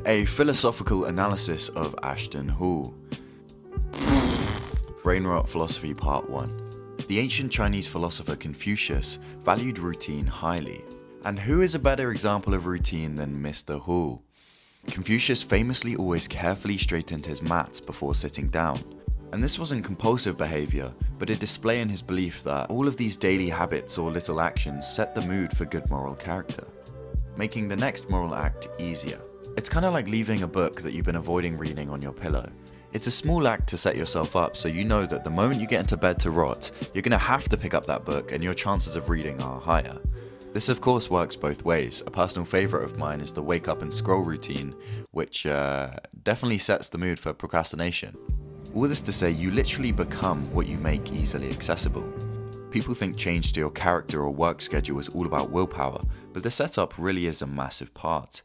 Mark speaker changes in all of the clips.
Speaker 1: A philosophical analysis of Ashton Hall. Brain Rot Philosophy Part 1. The ancient Chinese philosopher Confucius valued routine highly. And who is a better example of routine than Mr. Hall? Confucius famously always carefully straightened his mats before sitting down. And this wasn't compulsive behavior, but a display in his belief that all of these daily habits or little actions set the mood for good moral character, making the next moral act easier. It's kind of like leaving a book that you've been avoiding reading on your pillow. It's a small act to set yourself up so you know that the moment you get into bed to rot, you're going to have to pick up that book and your chances of reading are higher. This of course works both ways. A personal favourite of mine is the wake up and scroll routine, which definitely sets the mood for procrastination. All this to say, you literally become what you make easily accessible. People think change to your character or work schedule is all about willpower, but the setup really is a massive part.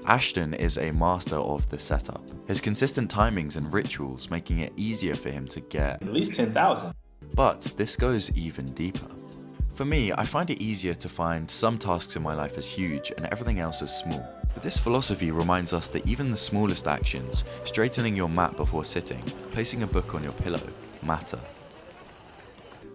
Speaker 1: Ashton is a master of the setup. His consistent timings and rituals making it easier for him to get
Speaker 2: at least 10,000.
Speaker 1: But this goes even deeper. For me, I find it easier to find some tasks in my life as huge and everything else as small. But this philosophy reminds us that even the smallest actions, straightening your mat before sitting, placing a book on your pillow, matter.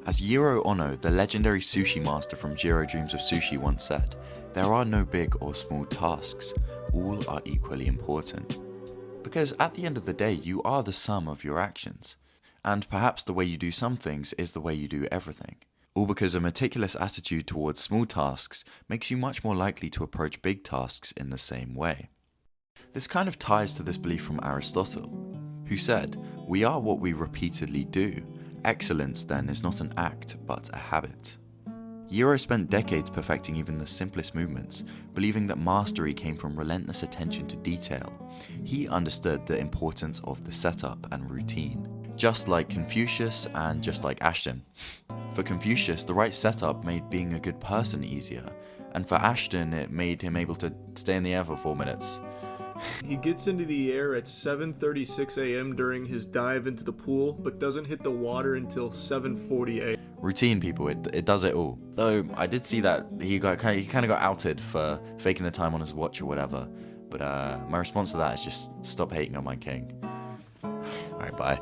Speaker 1: As Jiro Ono, the legendary sushi master from Jiro Dreams of Sushi once said, there are no big or small tasks, all are equally important. Because at the end of the day, you are the sum of your actions. And perhaps the way you do some things is the way you do everything. All because a meticulous attitude towards small tasks makes you much more likely to approach big tasks in the same way. This kind of ties to this belief from Aristotle, who said, "We are what we repeatedly do. Excellence then is not an act, but a habit." Jiro spent decades perfecting even the simplest movements, believing that mastery came from relentless attention to detail. He understood the importance of the setup and routine, just like Confucius and just like Ashton. For Confucius, the right setup made being a good person easier, and for Ashton, it made him able to stay in the air for 4 minutes.
Speaker 3: He gets into the air at 7:36 a.m. during his dive into the pool, but doesn't hit the water until 7:40 a.m.
Speaker 1: Routine, people, it does it all. Though I did see that he kind of got outed for faking the time on his watch or whatever, but my response to that is just stop hating on my king. Alright, bye.